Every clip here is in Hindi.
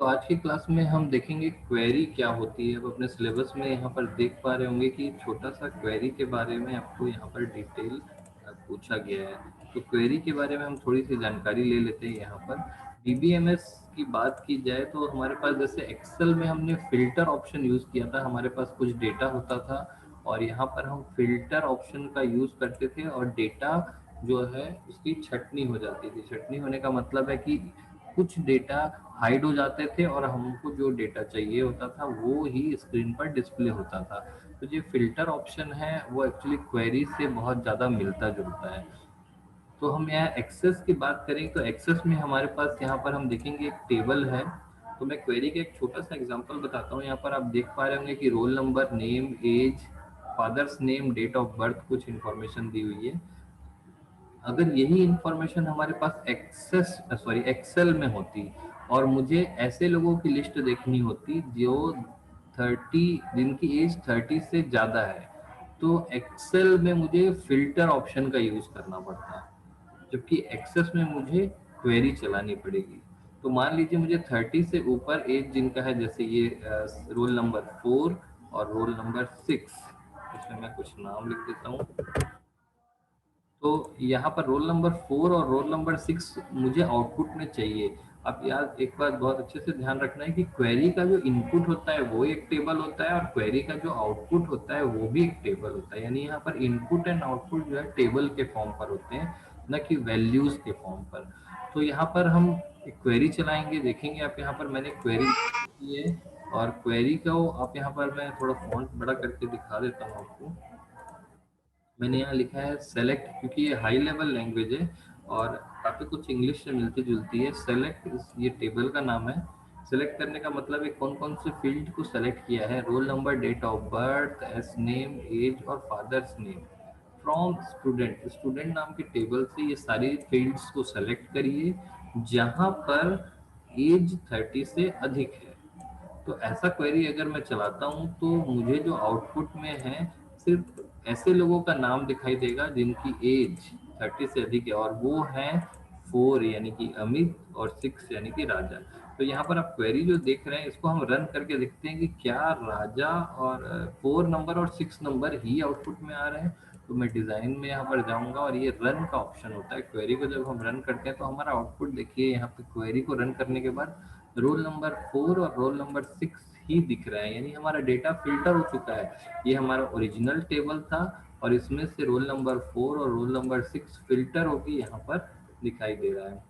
तो आज की क्लास में हम देखेंगे क्वेरी क्या होती है। अब अपने सिलेबस में यहाँ पर देख पा रहे होंगे कि छोटा सा क्वेरी के बारे में आपको यहाँ पर डिटेल पूछा गया है। तो क्वेरी के बारे में हम थोड़ी सी जानकारी ले लेते हैं। यहाँ पर डीबीएमएस की बात की जाए तो हमारे पास जैसे एक्सेल में हमने फिल्टर ऑप्शन यूज़ किया था। हमारे पास कुछ डेटा होता था और यहाँ पर हम फिल्टर ऑप्शन का यूज़ करते थे और डेटा जो है उसकी छटनी हो जाती थी। छटनी होने का मतलब है कि कुछ डेटा हाइड हो जाते थे और हमको जो डेटा चाहिए होता था वो ही स्क्रीन पर डिस्प्ले होता था। तो जो फिल्टर ऑप्शन है वो एक्चुअली क्वेरी से बहुत ज़्यादा मिलता जुलता है। तो हम यहाँ एक्सेस की बात करें तो एक्सेस में हमारे पास यहाँ पर हम देखेंगे एक टेबल है। तो मैं क्वेरी का एक छोटा सा एग्जांपल बताता हूँ। यहाँ पर आप देख पा रहे होंगे कि roll number, name, age, father's name, date of birth, कुछ इन्फॉर्मेशन दी हुई है। अगर यही इंफॉर्मेशन हमारे पास एक्सेल में होती और मुझे ऐसे लोगों की लिस्ट देखनी होती जो जिनकी एज 30 से ज़्यादा है, तो एक्सेल में मुझे फिल्टर ऑप्शन का यूज़ करना पड़ता है, जबकि एक्सेस में मुझे क्वेरी चलानी पड़ेगी। तो मान लीजिए मुझे 30 से ऊपर एज जिनका है, जैसे ये रोल नंबर 4 और रोल नंबर 6, इसमें मैं कुछ नाम लिख देता हूँ। तो यहाँ पर रोल नंबर 4 और रोल नंबर 6 मुझे आउटपुट में चाहिए। अब यार एक बात बहुत अच्छे से ध्यान रखना है कि क्वेरी का जो इनपुट होता है वो एक टेबल होता है और क्वेरी का जो आउटपुट होता है वो भी एक टेबल होता है। यानी यहाँ पर इनपुट एंड आउटपुट जो है टेबल के फॉर्म पर होते हैं, न कि वैल्यूज के फॉर्म पर। तो यहाँ पर हम एक क्वेरी चलाएंगे, देखेंगे आप यहाँ पर मैंने क्वेरी की है। और क्वेरी को आप यहाँ पर मैं थोड़ा फॉन्ट बड़ा करके दिखा देता हूँ आपको। मैंने यहाँ लिखा है सेलेक्ट, क्योंकि ये हाई लेवल लैंग्वेज है और काफ़ी कुछ इंग्लिश से मिलती जुलती है। सेलेक्ट ये टेबल का नाम है। सेलेक्ट करने का मतलब है कौन कौन से फील्ड को सेलेक्ट किया है। Roll number, date of birth, S name, age और father's name from student. Student नाम के टेबल से ये सारी फील्ड्स को सेलेक्ट करिए जहाँ पर एज 30 से अधिक है। तो ऐसा क्वेरी अगर मैं चलाता हूँ तो मुझे जो आउटपुट में है सिर्फ ऐसे लोगों का नाम दिखाई देगा जिनकी एज 30 से अधिक है, और वो है 4 यानी कि अमित और 6 यानी कि राजा। तो यहाँ पर आप क्वेरी जो देख रहे हैं इसको हम रन करके देखते हैं कि क्या राजा और 4 नंबर और 6 नंबर ही आउटपुट में आ रहे हैं। तो मैं डिज़ाइन में यहाँ पर जाऊँगा और ये रन का ऑप्शन होता है। क्वेरी को जब हम रन करते हैं तो हमारा आउटपुट देखिए, यहाँ पे क्वेरी को रन करने के बाद रोल नंबर 4 और रोल नंबर 6 ही दिख रहा है। यानी हमारा डेटा फिल्टर हो चुका है। ये हमारा ओरिजिनल टेबल था और इसमें से रोल नंबर 4 और रोल नंबर 6 फिल्टर होकर यहाँ पर दिखाई दे रहा है।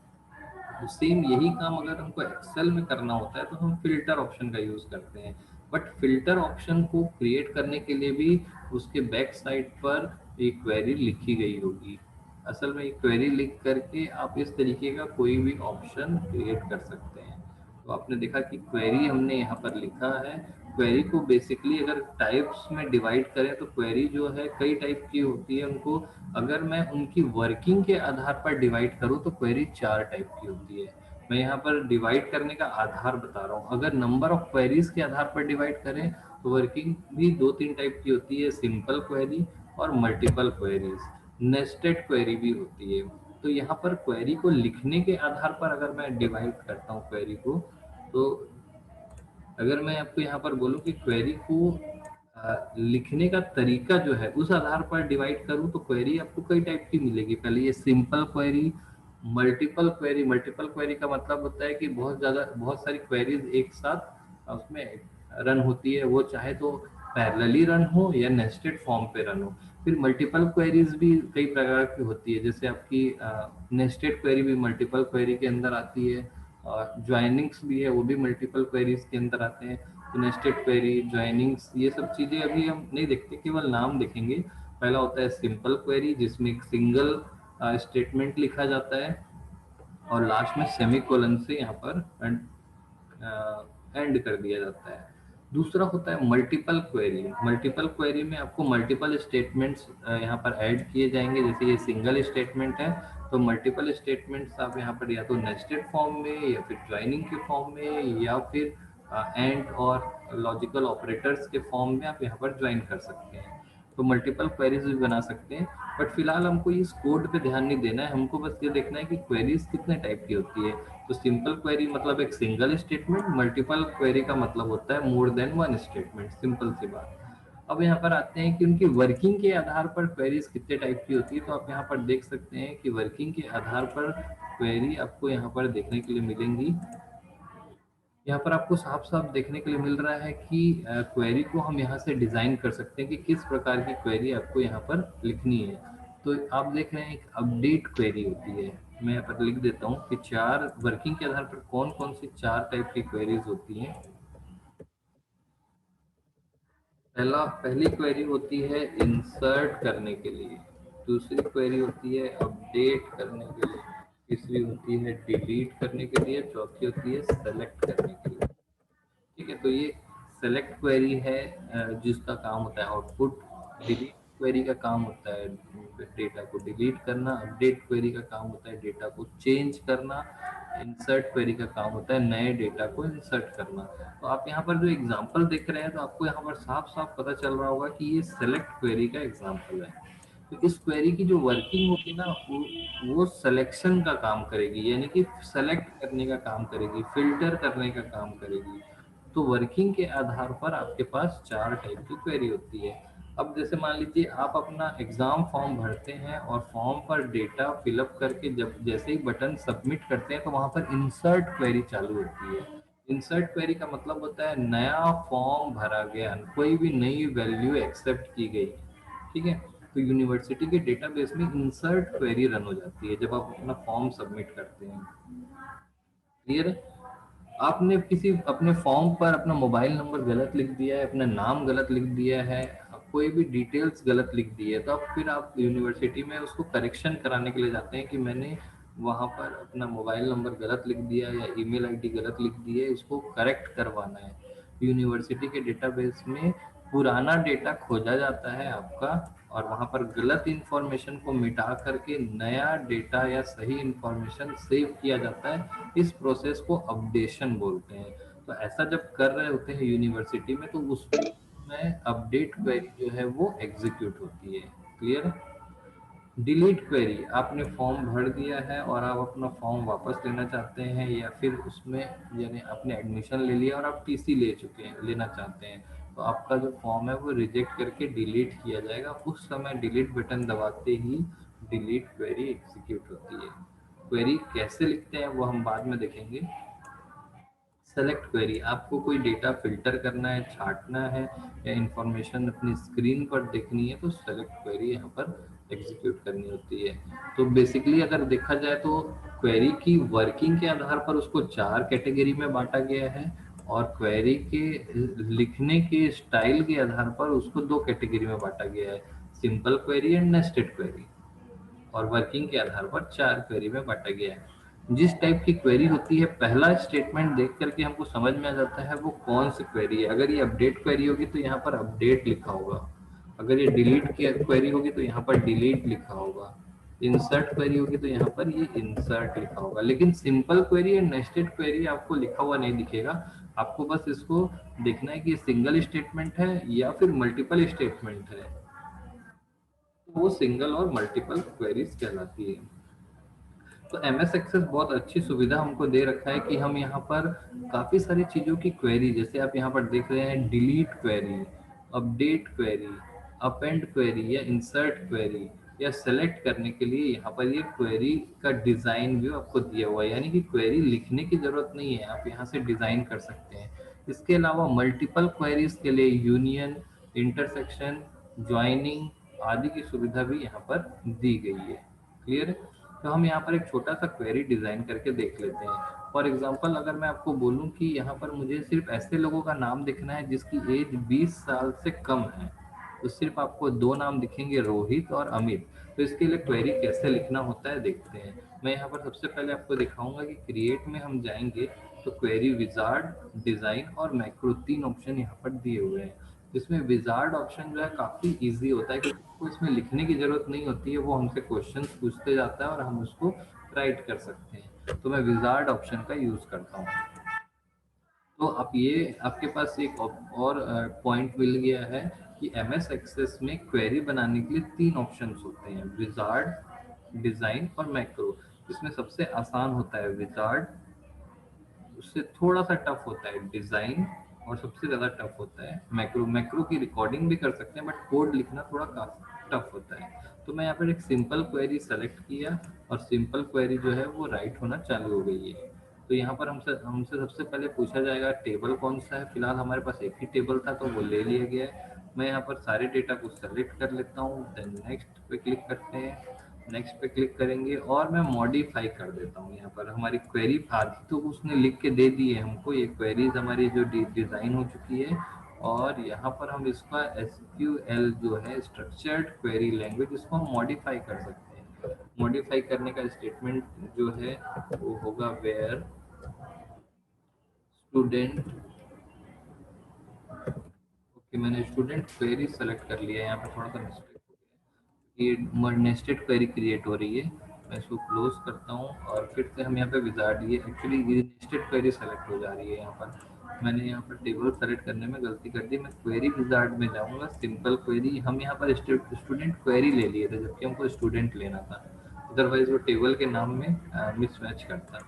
तो सेम यही काम अगर हमको एक्सेल में करना होता है तो हम फिल्टर ऑप्शन का यूज करते हैं। बट फिल्टर ऑप्शन को क्रिएट करने के लिए भी उसके बैक साइड पर एक क्वेरी लिखी गई होगी। असल में एक क्वेरी लिख करके आप इस तरीके का कोई भी ऑप्शन क्रिएट कर सकते हैं। तो आपने देखा कि क्वेरी हमने यहाँ पर लिखा है। क्वेरी को बेसिकली अगर टाइप्स में डिवाइड करें तो क्वेरी जो है कई टाइप की होती है। उनको अगर मैं उनकी वर्किंग के आधार पर डिवाइड करूं तो क्वेरी 4 टाइप की होती है। मैं यहाँ पर डिवाइड करने का आधार बता रहा हूँ। अगर नंबर ऑफ क्वेरीज के आधार पर डिवाइड करें तो वर्किंग भी 2-3 टाइप की होती है, सिंपल क्वेरी और मल्टीपल क्वेरीज। नेस्टेड क्वेरी भी होती है। तो यहाँ पर क्वेरी को लिखने के आधार पर अगर मैं डिवाइड करता हूँ क्वेरी को, तो अगर मैं आपको यहाँ पर बोलूँ कि क्वेरी को लिखने का तरीका जो है उस आधार पर डिवाइड करूँ तो क्वेरी आपको कई टाइप की मिलेगी। पहले ये simple query, multiple query. Multiple query का मतलब होता है कि बहुत सारी क्वेरीज एक साथ उसमें रन होती है, वो चाहे तो पैरेलली रन हो या नेस्टेड फॉर्म पे रन हो। फिर मल्टीपल क्वेरीज भी कई प्रकार की होती है, जैसे आपकी नेस्टेड क्वेरी भी मल्टीपल क्वेरी के अंदर आती है और ज्वाइनिंग्स भी है, वो भी मल्टीपल क्वेरीज के अंदर आते हैं। तो नेस्टेड क्वेरी, ज्वाइनिंग्स, ये सब चीज़ें अभी हम नहीं देखते, केवल नाम देखेंगे। पहला होता है सिंपल क्वेरी जिसमें एक सिंगल स्टेटमेंट लिखा जाता है और लास्ट में सेमीकोलन से यहाँ पर एंड कर दिया जाता है। दूसरा होता है मल्टीपल क्वेरी। मल्टीपल क्वेरी में आपको मल्टीपल स्टेटमेंट्स यहाँ पर ऐड किए जाएंगे। जैसे ये सिंगल स्टेटमेंट है तो मल्टीपल स्टेटमेंट्स आप यहाँ पर या तो नेस्टेड फॉर्म में या फिर ज्वाइनिंग के फॉर्म में या फिर एंड और लॉजिकल ऑपरेटर्स के फॉर्म में आप यहाँ पर ज्वाइन कर सकते हैं। तो मल्टीपल क्वेरीज भी बना सकते हैं, बट फिलहाल हमको इस कोड पे ध्यान नहीं देना है, हमको बस ये देखना है कि क्वेरीज कितने टाइप की होती है। तो सिंपल क्वेरी मतलब एक सिंगल स्टेटमेंट, मल्टीपल क्वेरी का मतलब होता है more than one statement, simple सी बात। अब यहाँ पर आते हैं कि उनकी वर्किंग के आधार पर क्वेरीज कितने टाइप की होती है। तो आप यहाँ पर देख सकते हैं कि वर्किंग के आधार पर क्वेरी आपको यहाँ पर देखने के लिए मिलेंगी। यहाँ पर आपको साफ साफ देखने के लिए मिल रहा है कि क्वेरी को हम यहाँ से डिजाइन कर सकते हैं कि किस प्रकार की क्वेरी आपको यहाँ पर लिखनी है। तो आप देख रहे हैं एक अपडेट क्वेरी होती है। मैं यहाँ पर लिख देता हूँ कि चार वर्किंग के आधार पर कौन कौन सी चार टाइप की क्वेरीज होती हैं। पहली क्वेरी होती है इंसर्ट करने के लिए, दूसरी क्वेरी होती है अपडेट करने के लिए, तीसरी होती है डिलीट करने के लिए, चौथी होती है सेलेक्ट करने के लिए। ठीक है, तो ये सेलेक्ट क्वेरी है जिसका काम होता है आउटपुट। डिलीट क्वेरी का काम होता है डेटा को डिलीट करना। अपडेट क्वेरी का काम होता है डेटा को चेंज करना। इंसर्ट क्वेरी का काम होता है नए डेटा को इंसर्ट करना। तो आप यहाँ पर जो एग्जांपल देख रहे हैं, तो आपको यहाँ पर साफ साफ पता चल रहा होगा कि ये सेलेक्ट क्वेरी का एग्जांपल है। तो इस क्वेरी की जो वर्किंग होगी ना, वो सिलेक्शन का काम करेगी, यानी कि सेलेक्ट करने का काम करेगी, फिल्टर करने का काम करेगी। तो वर्किंग के आधार पर आपके पास चार टाइप की क्वेरी होती है। अब जैसे मान लीजिए आप अपना एग्जाम फॉर्म भरते हैं और फॉर्म पर डेटा फिलअप करके जब जैसे ही बटन सबमिट करते हैं, तो वहां पर इंसर्ट क्वेरी चालू होती है। इंसर्ट क्वेरी का मतलब होता है नया फॉर्म भरा गया, कोई भी नई वैल्यू एक्सेप्ट की गई। ठीक है, तो यूनिवर्सिटी के डेटाबेस में इंसर्ट क्वेरी रन हो जाती है जब आप अपना फॉर्म सबमिट करते हैं। क्लियर है? आपने किसी अपने फॉर्म पर अपना मोबाइल नंबर गलत लिख दिया है, अपना नाम गलत लिख दिया है, कोई भी डिटेल्स गलत लिख दी है, तो अब फिर आप यूनिवर्सिटी में उसको करेक्शन कराने के लिए जाते हैं कि मैंने वहाँ पर अपना मोबाइल नंबर गलत लिख दिया या ईमेल आईडी गलत लिख दी है, इसको करेक्ट करवाना है। यूनिवर्सिटी के डेटाबेस में पुराना डेटा खोजा जाता है आपका, और वहाँ पर गलत इंफॉर्मेशन को मिटा करके नया डेटा या सही इंफॉर्मेशन सेव किया जाता है। इस प्रोसेस को अपडेशन बोलते हैं। तो ऐसा जब कर रहे होते हैं यूनिवर्सिटी में, तो उसमें अपडेट क्वेरी जो है वो एग्जीक्यूट होती है। क्लियर है? डिलीट क्वेरी, आपने फॉर्म भर दिया है और आप अपना फॉर्म वापस लेना चाहते हैं, या फिर उसमें यानी आपने एडमिशन ले लिया और आप टीसी ले चुके हैं, लेना चाहते हैं, तो आपका जो फॉर्म है वो रिजेक्ट करके डिलीट किया जाएगा। उस समय डिलीट बटन दबाते ही डिलीट क्वेरी एग्जीक्यूट होती है। क्वेरी कैसे लिखते हैं वो हम बाद में देखेंगे। सेलेक्ट क्वेरी, आपको कोई डेटा फिल्टर करना है, छांटना है, या इंफॉर्मेशन अपनी स्क्रीन पर देखनी है, तो सेलेक्ट क्वेरी यहाँ पर एग्जीक्यूट करनी होती है। तो बेसिकली अगर देखा जाए तो क्वेरी की वर्किंग के आधार पर उसको चार कैटेगरी में बांटा गया है, और क्वेरी के लिखने के स्टाइल के आधार पर उसको दो कैटेगरी में बांटा गया है, simple query and nested query. और वर्किंग के आधार पर चार क्वेरी में बांटा गया है। जिस टाइप की क्वेरी होती है, पहला स्टेटमेंट देख करके हमको समझ में आ जाता है वो कौन सी क्वेरी है। अगर ये अपडेट क्वेरी होगी तो यहाँ पर अपडेट लिखा होगा, अगर ये डिलीट की क्वेरी होगी तो यहाँ पर डिलीट लिखा होगा, इंसर्ट क्वेरी होगी तो यहाँ पर ये इंसर्ट लिखा होगा। लेकिन सिंपल क्वेरी या नेस्टेड क्वेरी आपको लिखा हुआ नहीं दिखेगा। आपको बस इसको देखना है कि सिंगल स्टेटमेंट है या फिर मल्टीपल स्टेटमेंट है, वो सिंगल और मल्टीपल क्वेरीज कहलाती है। तो एमएस एक्सेस बहुत अच्छी सुविधा हमको दे रखा है कि हम यहाँ पर काफी सारी चीजों की क्वेरी, जैसे आप यहाँ पर देख रहे हैं delete query, update query, append query या इंसर्ट क्वेरी, या सेलेक्ट करने के लिए यहाँ पर ये क्वेरी का डिजाइन भी आपको दिया हुआ है, यानी कि क्वेरी लिखने की जरूरत नहीं है, आप यहाँ से डिजाइन कर सकते हैं। इसके अलावा मल्टीपल क्वेरीज के लिए यूनियन, इंटरसेक्शन, ज्वाइनिंग आदि की सुविधा भी यहाँ पर दी गई है। क्लियर है? तो हम यहाँ पर एक छोटा सा क्वेरी डिजाइन करके देख लेते हैं। फॉर एग्जांपल, अगर मैं आपको बोलूं कि यहाँ पर मुझे सिर्फ ऐसे लोगों का नाम लिखना है जिसकी एज 20 साल से कम है, तो सिर्फ आपको दो नाम दिखेंगे, रोहित और अमित। तो इसके लिए क्वेरी कैसे लिखना होता है देखते हैं। मैं यहाँ पर सबसे पहले आपको दिखाऊंगा कि क्रिएट में हम जाएंगे, तो क्वेरी विजार्ड, डिजाइन और मैक्रो तीन ऑप्शन यहाँ पर दिए हुए हैं। इसमें विजार्ड ऑप्शन जो है काफी इजी होता है, क्योंकि आपको इसमें लिखने की जरूरत नहीं होती है, वो हमसे क्वेश्चन पूछते जाता है और हम उसको राइट कर सकते हैं। तो मैं विजार्ड ऑप्शन का यूज करता हूँ। तो आप ये आपके पास एक और पॉइंट मिल गया है कि MS एक्सेस में क्वेरी बनाने के लिए 3 ऑप्शंस होते हैं, विजार्ड, डिजाइन और मैक्रो। इसमें सबसे आसान होता है विजार्ड, उससे थोड़ा सा टफ होता है डिजाइन, और सबसे ज्यादा टफ होता है मैक्रो। मैक्रो की रिकॉर्डिंग भी कर सकते हैं बट कोड लिखना थोड़ा काफी टफ होता है। तो मैं यहाँ पर एक सिंपल क्वेरी सेलेक्ट किया और सिंपल क्वेरी जो है वो राइट होना चालू हो गई है। तो यहाँ पर हमसे हमसे सबसे पहले पूछा जाएगा टेबल कौन सा है। फिलहाल हमारे पास एक ही टेबल था तो वो ले लिया गया है। मैं यहाँ पर सारे डेटा को सेलेक्ट कर लेता हूँ, देन नेक्स्ट पे क्लिक करते हैं। नेक्स्ट पे क्लिक करेंगे और मैं मॉडिफाई कर देता हूँ। यहाँ पर हमारी क्वेरी आधी तो उसने लिख के दे दी है हमको, ये क्वेरीज हमारी जो डिजाइन हो चुकी है। और यहाँ पर हम इसका SQL जो है स्ट्रक्चर्ड क्वेरी लैंग्वेज, इसको हम मॉडिफाई कर सकते हैं। मॉडिफाई करने का स्टेटमेंट जो है वो होगा वेयर स्टूडेंट। ओके, मैंने स्टूडेंट क्वेरी सेलेक्ट कर लिया है। यहाँ पर थोड़ा सा मिस्टेक हो गया, ये नेस्टेड क्वेरी क्रिएट हो रही है। मैं इसको क्लोज करता हूँ और फिर से हम यहाँ पे विजार्ड, ये एक्चुअली ये नेस्टेड क्वेरी सेलेक्ट हो जा रही है। यहाँ पर मैंने यहाँ पर टेबल सेलेक्ट करने में गलती कर दी। मैं क्वेरी विजार्ड में जाऊँगा, सिंपल क्वेरी। हम यहाँ पर स्टूडेंट क्वेरी ले लिए थे जबकि हमको स्टूडेंट लेना था, अदरवाइज वो टेबल के नाम में मिसमैच करता।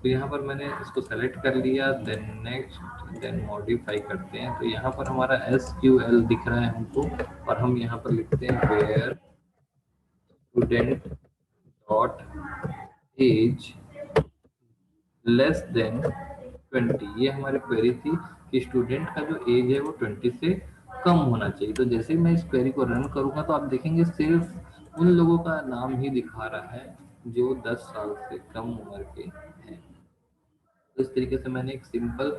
तो यहाँ पर मैंने इसको सेलेक्ट कर लिया, देन नेक्स्ट, देन मॉडिफाई करते हैं। तो यहाँ पर हमारा SQL दिख रहा है हमको, और हम यहाँ पर लिखते हैं where student dot age less than 20। ये हमारी क्वेरी थी कि स्टूडेंट का जो एज है वो 20 से कम होना चाहिए। तो जैसे ही मैं इस क्वेरी को रन करूंगा तो आप देखेंगे सिर्फ उन लोगों का नाम ही दिखा रहा है जो 10 साल से कम उम्र के हैं। तो इस तरीके से मैंने एक सिंपल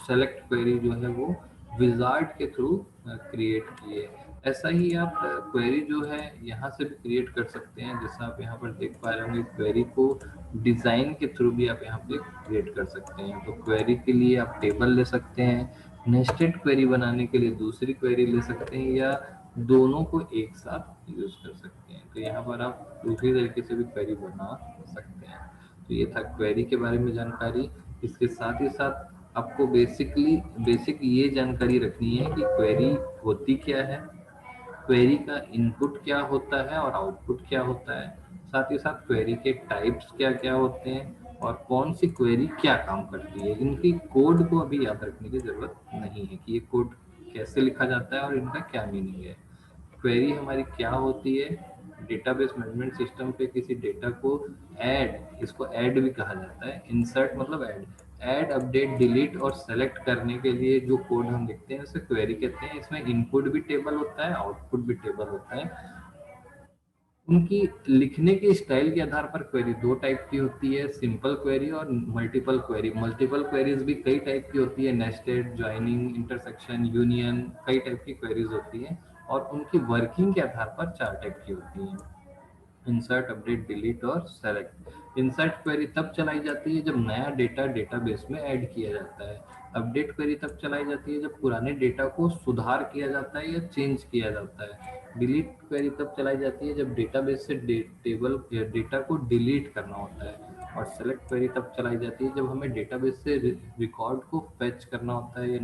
सेलेक्ट क्वेरी जो है वो विजार्ड के थ्रू क्रिएट की है। ऐसा ही आप क्वेरी जो है यहाँ से भी क्रिएट कर सकते हैं। जैसा आप यहाँ पर देख पा रहे होंगे, क्वेरी को डिज़ाइन के थ्रू भी आप यहाँ पे क्रिएट कर सकते हैं। तो क्वेरी के लिए आप टेबल ले सकते हैं, नेस्टेड क्वेरी बनाने के लिए दूसरी क्वेरी ले सकते हैं, या दोनों को एक साथ यूज कर सकते हैं। तो यहाँ पर आप दूसरी तरीके से भी क्वेरी बना सकते हैं। तो ये था क्वेरी के बारे में जानकारी। इसके साथ ही साथ आपको बेसिक ये जानकारी रखनी है कि क्वेरी होती क्या है, क्वेरी का इनपुट क्या होता है और आउटपुट क्या होता है, साथ ही साथ क्वेरी के टाइप्स क्या क्या होते हैं और कौन सी क्वेरी क्या काम करती है। इनकी कोड को अभी याद रखने की जरूरत नहीं है कि ये कोड कैसे लिखा जाता है और इनका क्या मीनिंग है। क्वेरी हमारी क्या होती है, डेटाबेस मैनेजमेंट सिस्टम पे किसी डेटा को ऐड, इसको ऐड भी कहा जाता है, इंसर्ट मतलब ऐड अपडेट डिलीट और सेलेक्ट करने के लिए जो कोड हम लिखते हैं उसे क्वेरी कहते हैं। इसमें इनपुट भी टेबल होता है, आउटपुट भी टेबल होता है। उनकी लिखने के स्टाइल के आधार पर क्वेरी दो टाइप की होती है, सिंपल क्वेरी और मल्टीपल क्वेरी। मल्टीपल क्वेरीज भी कई टाइप की होती है, नेस्टेड, ज्वाइनिंग, इंटरसेक्शन, यूनियन, कई टाइप की क्वेरीज होती है। और उनकी वर्किंग के आधार पर 4 टाइप की होती है, इंसर्ट, अपडेट, डिलीट और सेलेक्ट। इंसर्ट क्वेरी तब चलाई जाती है जब नया डेटा डेटाबेस में ऐड किया जाता है। अपडेट क्वेरी तब चलाई जाती है जब पुराने डेटा को सुधार किया जाता है या चेंज किया जाता है। डिलीट क्वेरी तब चलाई जाती है जब डेटाबेस से टेबल या डेटा को डिलीट करना होता है। और सेलेक्ट क्वेरी तब चलाई जाती है जब हमें डेटाबेस से रिकॉर्ड को फेच करना होता है या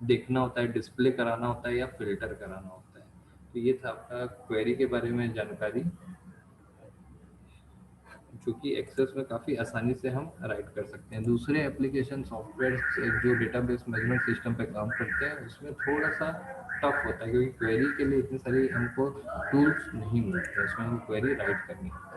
देखना होता है, डिस्प्ले कराना होता है या फिल्टर कराना होता है। तो ये था आपका क्वेरी के बारे में जानकारी, जो कि एक्सेस में काफ़ी आसानी से हम राइट कर सकते हैं। दूसरे एप्लीकेशन सॉफ्टवेयर जो डेटाबेस मैनेजमेंट सिस्टम पे काम करते हैं उसमें थोड़ा सा टफ होता है, क्योंकि क्वेरी के लिए इतनी सारी हमको टूल्स नहीं मिलते, उसमें हम क्वेरी राइट करनी है।